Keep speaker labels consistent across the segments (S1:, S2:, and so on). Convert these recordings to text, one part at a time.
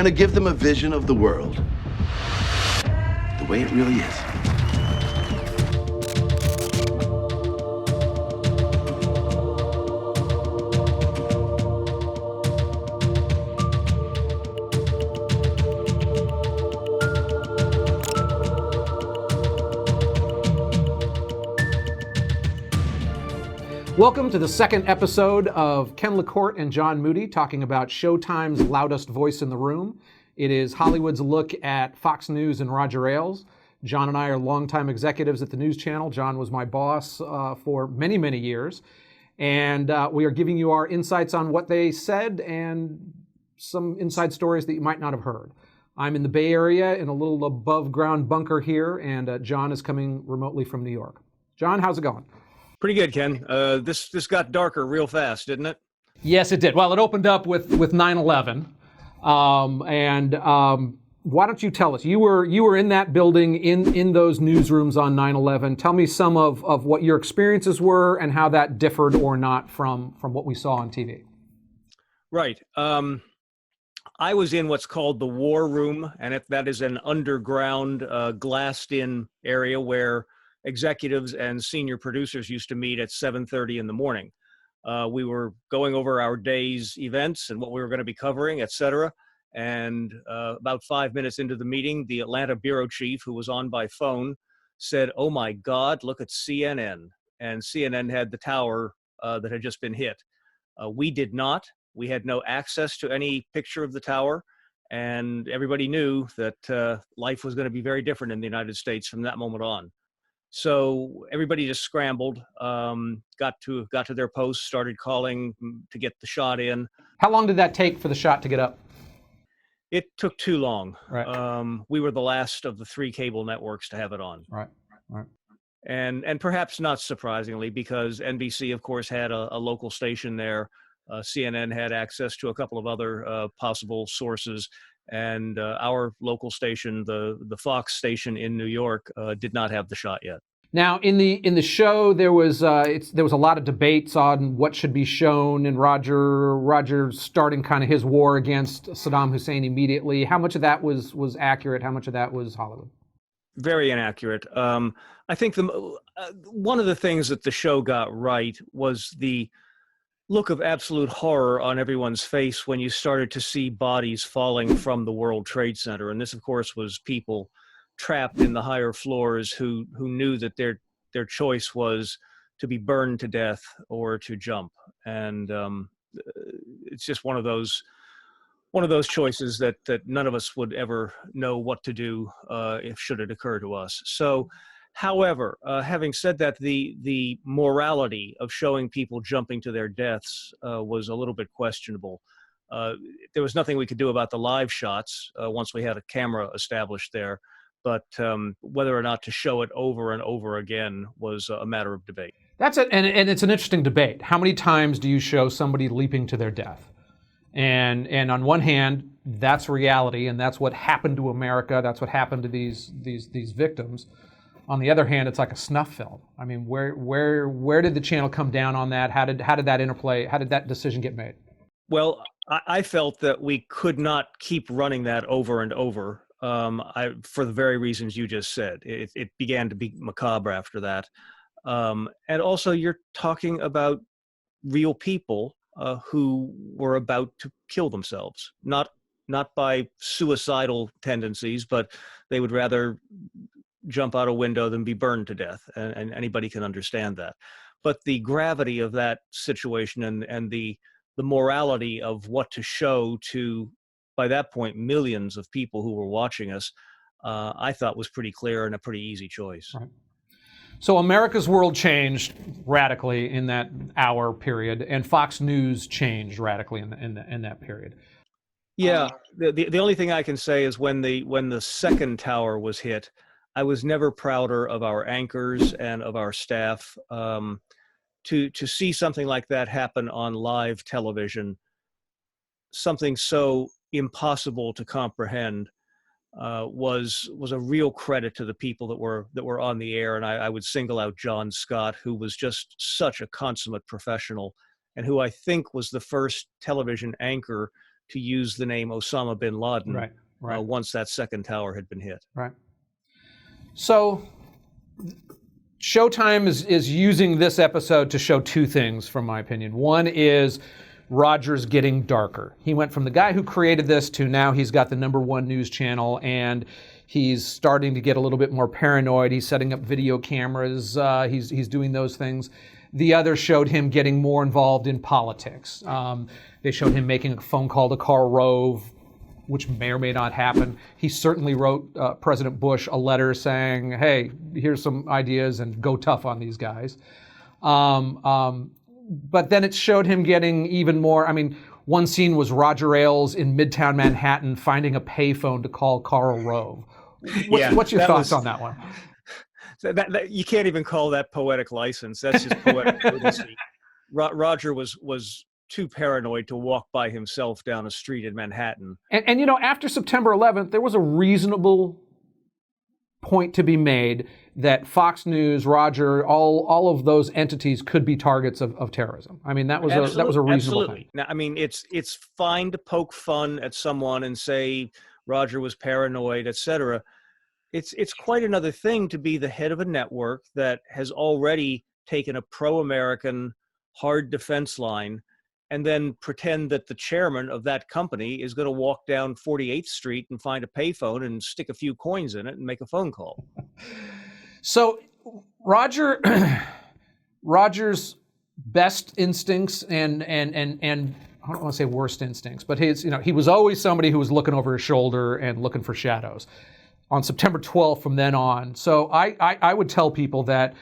S1: going to give them a vision of the world the way it really is.
S2: Welcome to the second episode of Ken LaCorte and John Moody talking about Showtime's Loudest Voice in the Room. It is Hollywood's look at Fox News and Roger Ailes. John and I are longtime executives at the news channel. John was my boss for many, many years. And we are giving you our insights on what they said and some inside stories that you might not have heard. I'm in the Bay Area in a little above ground bunker here, and John is coming remotely from New York. John, how's it going?
S3: Pretty good, Ken. This got darker real fast, didn't it?
S2: Yes, it did. Well, it opened up with 9/11, why don't you tell us? You were in that building in those newsrooms on 9/11. Tell me some of what your experiences were and how that differed or not from what we saw on TV.
S3: Right. I was in what's called the War Room, and that is an underground, glassed-in area where executives and senior producers used to meet at 7:30 in the morning. We were going over our day's events and what we were going to be covering, et cetera. And about 5 minutes into the meeting, the Atlanta bureau chief, who was on by phone, said, "Oh my God, look at CNN." And CNN had the tower that had just been hit. We did not. We had no access to any picture of the tower. And everybody knew that life was going to be very different in the United States from that moment on. So everybody just scrambled, got to their posts, started calling to get the shot in.
S2: How long did that take for the shot to get up?
S3: It took too long.
S2: Right.
S3: We were the last of the three cable networks to have it on.
S2: Right.
S3: And perhaps not surprisingly, because NBC, of course, had a local station there. CNN had access to a couple of other possible sources. And our local station, the Fox station in New York, did not have the shot yet.
S2: Now, in the show, there was a lot of debates on what should be shown, and Roger starting kind of his war against Saddam Hussein immediately. How much of that was accurate? How much of that was Hollywood?
S3: Very inaccurate. I think one of the things that the show got right was the look of absolute horror on everyone's face when you started to see bodies falling from the World Trade Center. And this, of course, was people trapped in the higher floors who knew that their choice was to be burned to death or to jump. And it's just one of those choices that none of us would ever know what to do if should it occur to us. So, however, having said that, the morality of showing people jumping to their deaths was a little bit questionable. There was nothing we could do about the live shots once we had a camera established there, but whether or not to show it over and over again was a matter of debate.
S2: That's it, and it's an interesting debate. How many times do you show somebody leaping to their death? And on one hand, that's reality, and that's what happened to America. That's what happened to these victims. On the other hand, it's like a snuff film. I mean, where did the channel come down on that? How did that interplay? How did that decision get made?
S3: Well, I felt that we could not keep running that over and over for the very reasons you just said. It began to be macabre after that. And also, you're talking about real people who were about to kill themselves, not by suicidal tendencies, but they would rather jump out a window than be burned to death, and anybody can understand that. But the gravity of that situation and the morality of what to show to, by that point, millions of people who were watching us, I thought was pretty clear and a pretty easy choice.
S2: Right. So America's world changed radically in that hour period, and Fox News changed radically in that period.
S3: Yeah, the only thing I can say is when the second tower was hit, I was never prouder of our anchors and of our staff. To see something like that happen on live television, something so impossible to comprehend, was a real credit to the people that were on the air. And I would single out John Scott, who was just such a consummate professional, and who I think was the first television anchor to use the name Osama bin Laden
S2: Right.
S3: once that second tower had been hit.
S2: Right. So Showtime is using this episode to show two things, from my opinion. One is Roger's getting darker. He went from the guy who created this to now he's got the #1 news channel, and he's starting to get a little bit more paranoid. He's setting up video cameras. He's doing those things. The other showed him getting more involved in politics. They showed him making a phone call to Karl Rove, which may or may not happen. He certainly wrote President Bush a letter saying, hey, here's some ideas and go tough on these guys. But then it showed him getting even more. I mean, one scene was Roger Ailes in Midtown Manhattan finding a payphone to call Karl Rove. What's your thoughts on that one?
S3: That you can't even call that poetic license. That's just poetic courtesy. Roger was too paranoid to walk by himself down a street in Manhattan.
S2: And after September 11th, there was a reasonable point to be made that Fox News, Roger, all of those entities could be targets of terrorism. I mean, that was a reasonable thing.
S3: Now, I mean, it's fine to poke fun at someone and say Roger was paranoid, etc. It's quite another thing to be the head of a network that has already taken a pro-American hard defense line and then pretend that the chairman of that company is going to walk down 48th Street and find a payphone and stick a few coins in it and make a phone call.
S2: So Roger's best instincts and I don't want to say worst instincts, but he was always somebody who was looking over his shoulder and looking for shadows. On September 12th from then on. So I would tell people that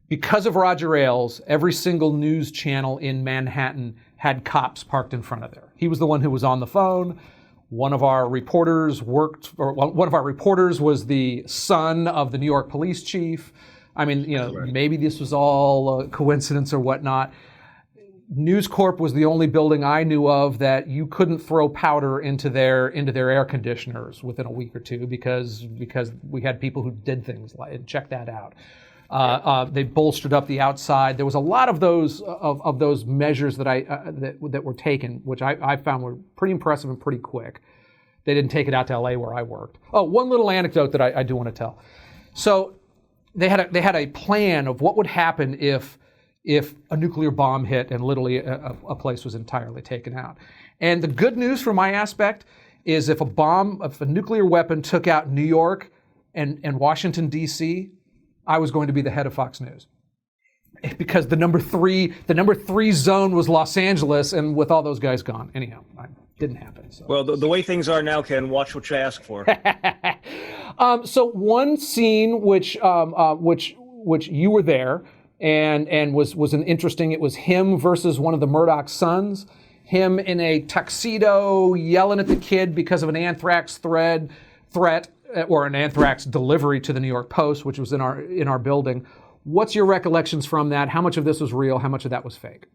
S2: because of Roger Ailes, every single news channel in Manhattan had cops parked in front of there. He was the one who was on the phone. One of our reporters was the son of the New York police chief. I mean, maybe this was all a coincidence or whatnot. News Corp was the only building I knew of that you couldn't throw powder into their air conditioners within a week or two because we had people who did things like and check that out. They bolstered up the outside. There was a lot of those measures that were taken, which I found were pretty impressive and pretty quick. They didn't take it out to LA where I worked. Oh, one little anecdote that I do want to tell. So they had a plan of what would happen if a nuclear bomb hit and literally a place was entirely taken out. And the good news from my aspect is if a nuclear weapon took out New York and Washington, D.C., I was going to be the head of Fox News. Because the number three zone was Los Angeles, and with all those guys gone. Anyhow, it didn't happen. So.
S3: Well, the way things are now, Ken, watch what you ask for.
S2: So one scene which you were there, and was an interesting. It was him versus one of the Murdoch sons. Him in a tuxedo yelling at the kid because of an anthrax threat or an anthrax delivery to the New York Post, which was in our building. What's your recollections from that? How much of this was real? How much of that was fake?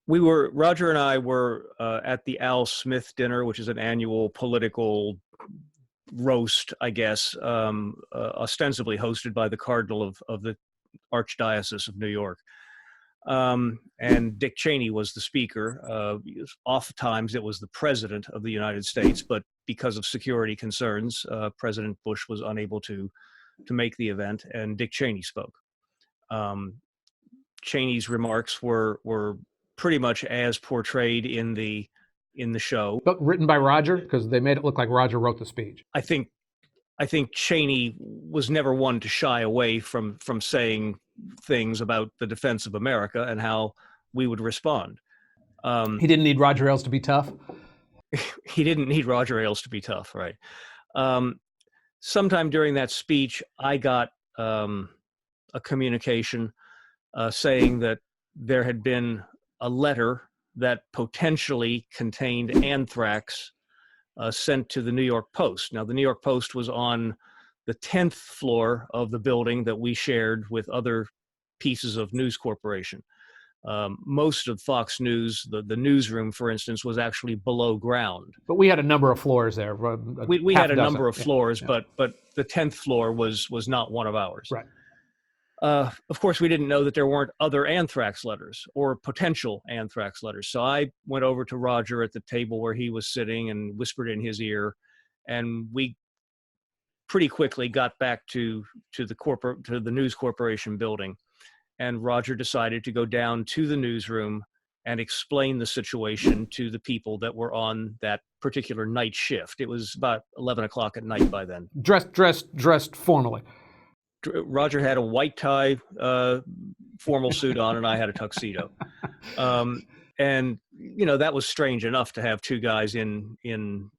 S3: Roger and I were at the Al Smith dinner, which is an annual political roast, I guess, ostensibly hosted by the Cardinal of the Archdiocese of New York. And Dick Cheney was the speaker. Oftentimes it was the President of the United States, but because of security concerns, President Bush was unable to make the event, and Dick Cheney spoke. Cheney's remarks were pretty much as portrayed in the show.
S2: But written by Roger, because they made it look like Roger wrote the speech.
S3: I think Cheney was never one to shy away from saying things about the defense of America and how we would respond.
S2: He didn't need Roger Ailes to be tough?
S3: He didn't need Roger Ailes to be tough, right? Sometime during that speech, I got a communication saying that there had been a letter that potentially contained anthrax sent to the New York Post. Now, the New York Post was on the 10th floor of the building that we shared with other pieces of News Corporation. Most of Fox News, the newsroom, for instance, was actually below ground.
S2: But we had a number of floors there.
S3: We had a number of floors, yeah. but the 10th floor was not one of ours.
S2: Right.
S3: Of course, we didn't know that there weren't other anthrax letters or potential anthrax letters. So I went over to Roger at the table where he was sitting and whispered in his ear, and we pretty quickly got back to the News Corporation building. And Roger decided to go down to the newsroom and explain the situation to the people that were on that particular night shift. It was about 11 o'clock at night by then.
S2: Dressed formally.
S3: Roger had a white tie formal suit on, and I had a tuxedo. And, that was strange enough to have two guys in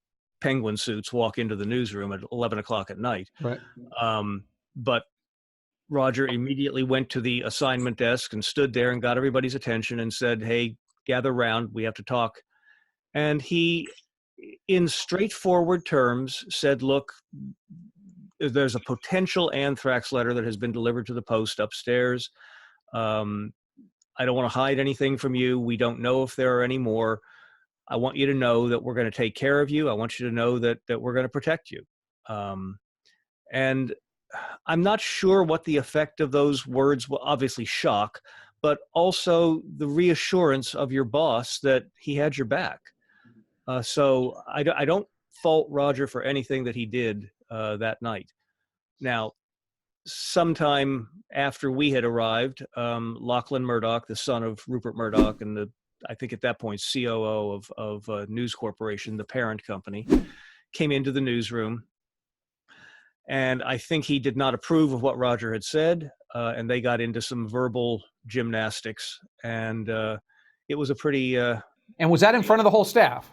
S3: penguin suits walk into the newsroom at 11 o'clock at night.
S2: Right.
S3: But Roger immediately went to the assignment desk and stood there and got everybody's attention and said, "Hey, gather round, we have to talk." And he, in straightforward terms, said, "Look, there's a potential anthrax letter that has been delivered to the post upstairs. I don't want to hide anything from you. We don't know if there are any more. I want you to know that we're going to take care of you. I want you to know that we're going to protect you." And I'm not sure what the effect of those words will, obviously shock, but also the reassurance of your boss that he had your back. So I don't fault Roger for anything that he did that night. Now, sometime after we had arrived, Lachlan Murdoch, the son of Rupert Murdoch, and I think at that point COO of News Corporation, the parent company, came into the newsroom. And I think he did not approve of what Roger had said, and they got into some verbal gymnastics. And it was a pretty...
S2: and was that in front of the whole staff?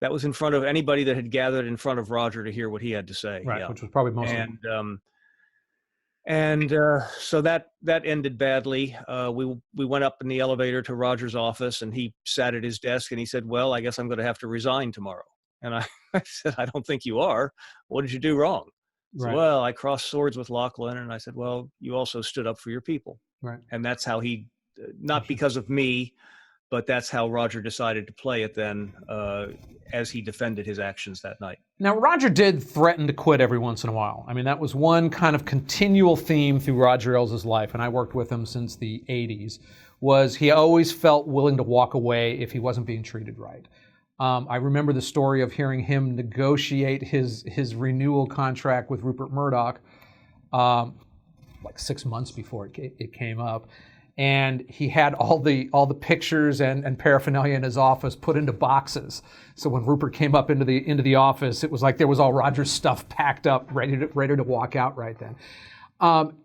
S3: That was in front of anybody that had gathered in front of Roger to hear what he had to say.
S2: Right,
S3: yeah.
S2: which was probably most of
S3: them. So that ended badly. We went up in the elevator to Roger's office, and he sat at his desk, and he said, "Well, I guess I'm going to have to resign tomorrow." And I said, "I don't think you are. What did you do wrong?" He said, "Well, I crossed swords with Lachlan." And I said, "Well, you also stood up for your people."
S2: Right.
S3: And that's how he, not because of me, but that's how Roger decided to play it then, as he defended his actions that night.
S2: Now, Roger did threaten to quit every once in a while. I mean, that was one kind of continual theme through Roger Ailes' life, and I worked with him since the 80s, was he always felt willing to walk away if he wasn't being treated right. I remember the story of hearing him negotiate his renewal contract with Rupert Murdoch like 6 months before it came up. And he had all the pictures and paraphernalia in his office put into boxes. So when Rupert came up into the office, it was like there was all Roger's stuff packed up, ready to walk out right then.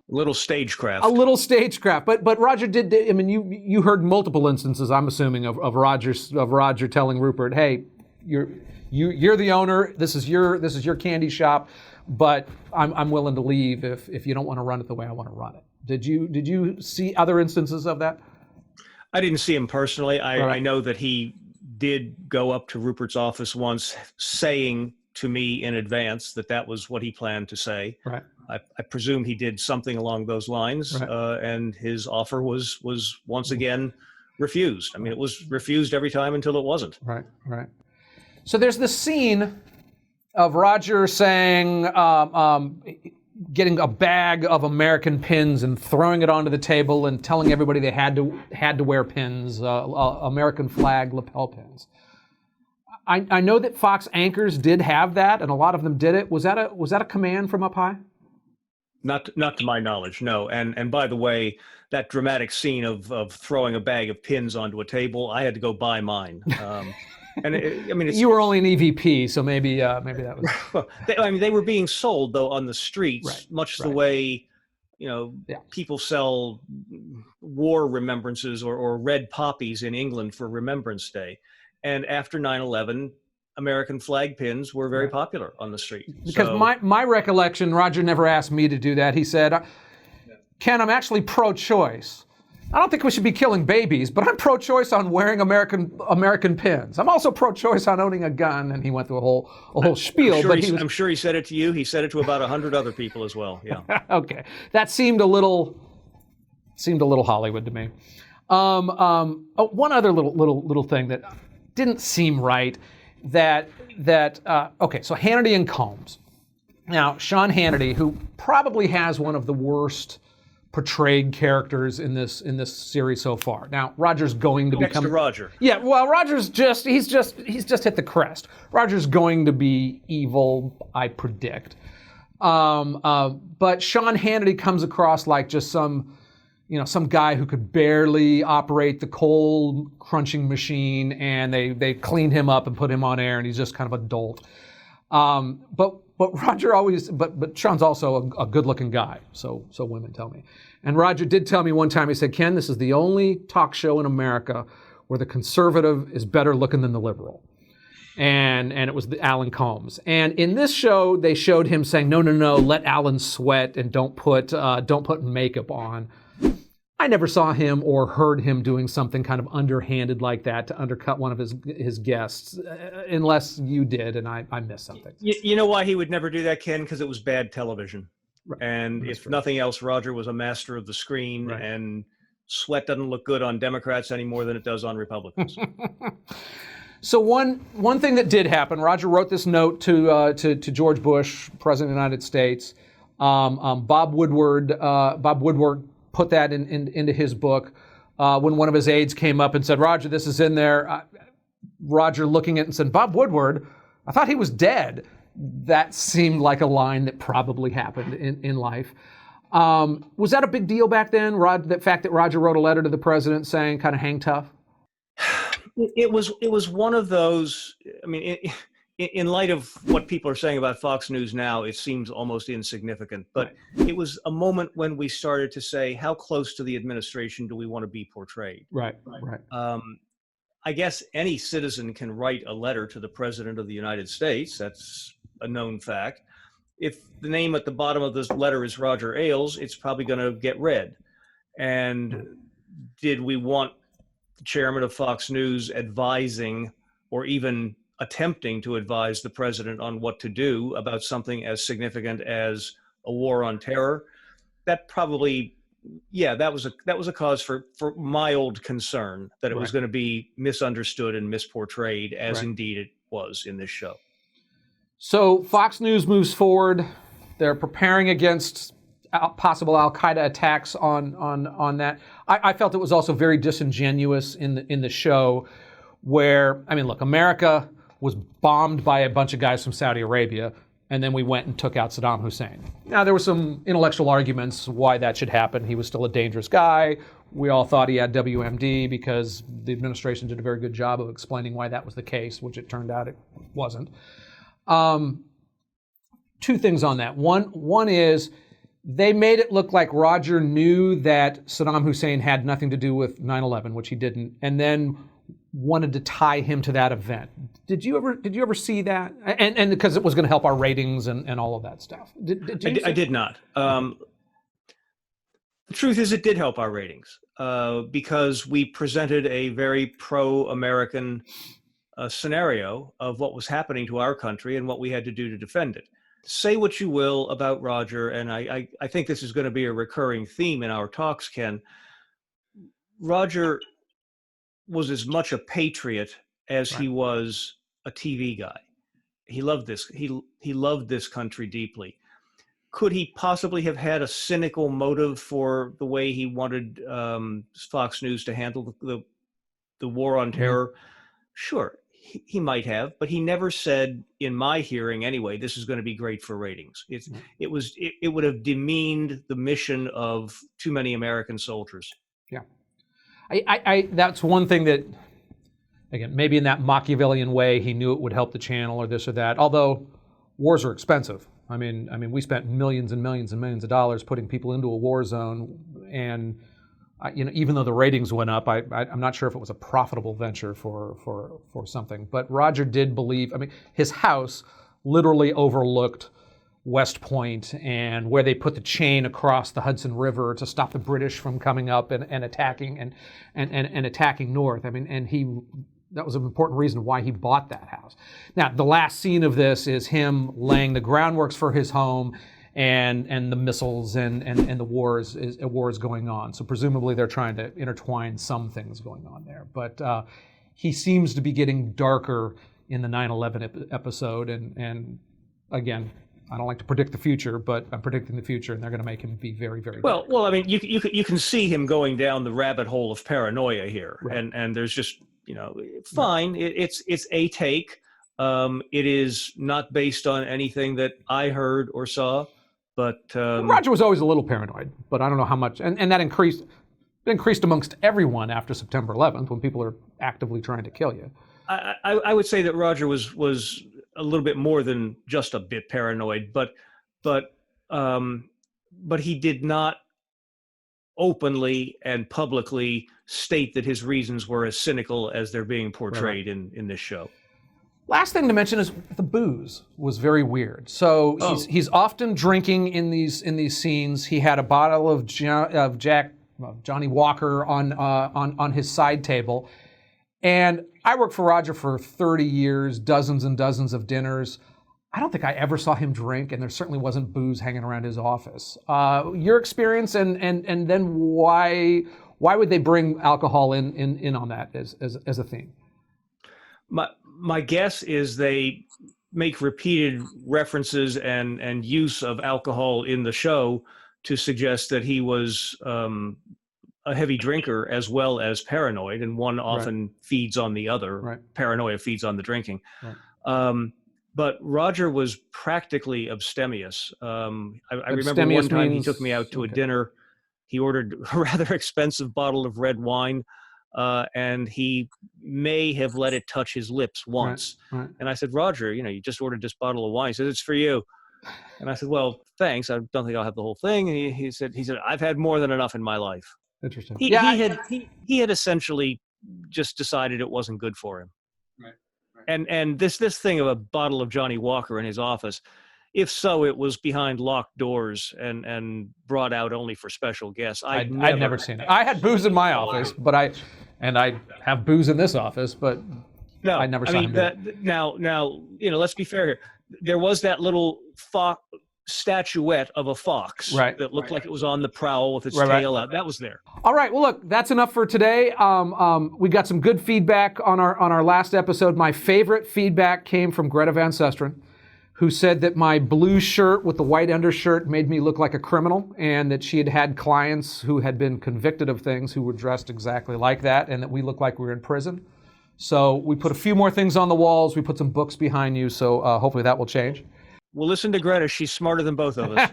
S3: Little stagecraft.
S2: A little stagecraft, but Roger did. I mean, you heard multiple instances, I'm assuming, of Roger telling Rupert, "Hey, you're the owner. This is your candy shop, but I'm willing to leave if you don't want to run it the way I want to run it." Did you see other instances of that?
S3: I didn't see him personally.
S2: Right.
S3: I know that he did go up to Rupert's office once, saying to me in advance that was what he planned to say.
S2: Right.
S3: I presume he did something along those lines,
S2: right.
S3: And his offer was once again refused. I mean, it was refused every time until it wasn't.
S2: Right, right. So there's this scene of Roger saying, getting a bag of American pins and throwing it onto the table and telling everybody they had to wear pins, American flag lapel pins. I know that Fox anchors did have that, and a lot of them did it. Was that a command from up high?
S3: Not to my knowledge, no. And by the way, that dramatic scene of throwing a bag of pins onto a table, I had to go buy mine. And you
S2: were only an EVP, so maybe that was.
S3: They were being sold though on the streets,
S2: right,
S3: much
S2: right.
S3: the way people sell war remembrances or red poppies in England for Remembrance Day. And after 9/11, American flag pins were very popular on the street.
S2: Because my recollection, Roger never asked me to do that. He said, "Ken, I'm actually pro-choice. I don't think we should be killing babies, but I'm pro-choice on wearing American pins. I'm also pro-choice on owning a gun." And he went through a whole spiel.
S3: I'm sure he said it to you. He said it to about 100 other people as well. Yeah.
S2: Okay, that seemed a little Hollywood to me. One other little thing that didn't seem right. Okay, so Hannity and Combs. Now, Sean Hannity, who probably has one of the worst portrayed characters in this series so far. Now, Roger's going to
S3: Next
S2: become
S3: to Roger.
S2: Yeah, well, Roger's he's just hit the crest. Roger's going to be evil, I predict. But Sean Hannity comes across like just some guy who could barely operate the coal crunching machine, and they cleaned him up and put him on air, and he's just kind of a dolt. But Roger always, but Sean's also a good-looking guy, so women tell me. And Roger did tell me one time, he said, Ken, this is the only talk show in America where the conservative is better looking than the liberal. And it was Alan Combs. And in this show, they showed him saying, no, let Alan sweat and don't put makeup on. I never saw him or heard him doing something kind of underhanded like that to undercut one of his guests, unless you did, and I missed something.
S3: You know why he would never do that, Ken? Because it was bad television.
S2: Right.
S3: And
S2: That's
S3: if
S2: true.
S3: Nothing else, Roger was a master of the screen,
S2: Right.
S3: and sweat doesn't look good on Democrats any more than it does on Republicans.
S2: So one thing that did happen, Roger wrote this note to George Bush, President of the United States. Bob Woodward put that into his book when one of his aides came up and said, Roger, this is in there. Roger looking at it and said, Bob Woodward, I thought he was dead. That seemed like a line that probably happened in life. Was that a big deal back then, the fact that Roger wrote a letter to the president saying kind of hang tough?
S3: It was one of those, I mean, in light of what people are saying about Fox News now, it seems almost insignificant. But it was a moment when we started to say, how close to the administration do we want to be portrayed?
S2: Right.
S3: I guess any citizen can write a letter to the President of the United States. That's a known fact. If the name at the bottom of this letter is Roger Ailes, it's probably going to get read. And did we want the chairman of Fox News advising or even attempting to advise the president on what to do about something as significant as a war on terror? That probably, that was a cause for mild concern that it was going to be misunderstood and misportrayed, as indeed it was in this show.
S2: So Fox News moves forward. They're preparing against possible Al-Qaeda attacks on that. I felt it was also very disingenuous in the show where, I mean, look, America was bombed by a bunch of guys from Saudi Arabia, and then we went and took out Saddam Hussein. Now, there were some intellectual arguments why that should happen. He was still a dangerous guy. We all thought he had WMD because the administration did a very good job of explaining why that was the case, which it turned out it wasn't. Two things on that. One is they made it look like Roger knew that Saddam Hussein had nothing to do with 9/11, which he didn't, and then wanted to tie him to that event. Did you ever see that? And because it was going to help our ratings and all of that stuff.
S3: I did not. The truth is, it did help our ratings because we presented a very pro-American scenario of what was happening to our country and what we had to do to defend it. Say what you will about Roger, and I think this is going to be a recurring theme in our talks, Ken. Roger was as much a patriot as he was a TV guy. He loved this. He loved this country deeply. Could he possibly have had a cynical motive for the way he wanted Fox News to handle the war on terror? Sure, he might have, but he never said, in my hearing anyway, this is going to be great for ratings. It would have demeaned the mission of too many American soldiers. Yeah.
S2: I that's one thing that, again, maybe in that Machiavellian way, he knew it would help the channel or this or that. Although wars are expensive. I mean, we spent millions and millions and millions of dollars putting people into a war zone, and even though the ratings went up, I'm not sure if it was a profitable venture for something. But Roger did believe. I mean, his house literally overlooked West Point and where they put the chain across the Hudson River to stop the British from coming up and attacking and attacking north. I mean, that was an important reason why he bought that house. Now, the last scene of this is him laying the groundworks for his home and the missiles and the wars going on. So presumably they're trying to intertwine some things going on there. But he seems to be getting darker in the 9/11 episode, and again, I don't like to predict the future, but I'm predicting the future, and they're going to make him be very, very
S3: well. I mean, you can see him going down the rabbit hole of paranoia here,
S2: Right.
S3: and there's just fine. It's a take. It is not based on anything that I heard or saw, but
S2: Roger was always a little paranoid, but I don't know how much, and that increased amongst everyone after September 11th when people are actively trying to kill you.
S3: I would say that Roger was a little bit more than just a bit paranoid, but he did not openly and publicly state that his reasons were as cynical as they're being portrayed in this show.
S2: Last thing to mention is the booze was very weird. So he's often drinking in these scenes. He had a bottle of Johnny Walker on his side table. And I worked for Roger for 30 years, dozens and dozens of dinners. I don't think I ever saw him drink, and there certainly wasn't booze hanging around his office. Your experience, and then why would they bring alcohol in on that as a theme?
S3: My guess is they make repeated references and use of alcohol in the show to suggest that he was a heavy drinker as well as paranoid, and one often feeds on the other. Right. Paranoia feeds on the drinking. Right. But Roger was practically abstemious. I remember one time he took me out to a dinner. He ordered a rather expensive bottle of red wine, and he may have let it touch his lips once. Right. And I said, Roger, you just ordered this bottle of wine. He said, it's for you. And I said, well, thanks. I don't think I'll have the whole thing. And he said, I've had more than enough in my life.
S2: Interesting.
S3: He had essentially just decided it wasn't good for him. Right. And this thing of a bottle of Johnny Walker in his office, if so, it was behind locked doors and brought out only for special guests.
S2: I'd never seen it. I had booze in my office, but I have booze in this office, but no, I never saw him do it.
S3: Now, let's be fair here. There was that little statuette of a fox that looked like it was on the prowl with its tail out. That was there. All
S2: right. Well, look, that's enough for today. We got some good feedback on our last episode. My favorite feedback came from Greta Van Susteren, who said that my blue shirt with the white undershirt made me look like a criminal, and that she had had clients who had been convicted of things who were dressed exactly like that, and that we looked like we were in prison. So we put a few more things on the walls. We put some books behind you, so hopefully that will change.
S3: Well, listen to Greta. She's smarter than both of us.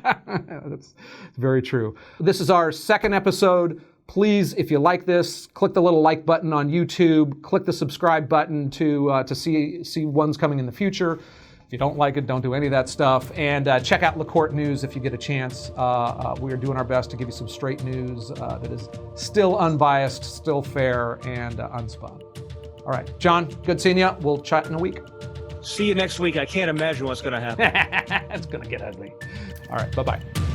S2: That's very true. This is our second episode. Please, if you like this, click the little like button on YouTube. Click the subscribe button to see ones coming in the future. If you don't like it, don't do any of that stuff. And check out LaCorte News if you get a chance. We are doing our best to give you some straight news that is still unbiased, still fair, and unspun. All right, John, good seeing you. We'll chat in a week.
S3: See you next week. I can't imagine what's going to happen.
S2: It's going to get ugly. All right, bye-bye.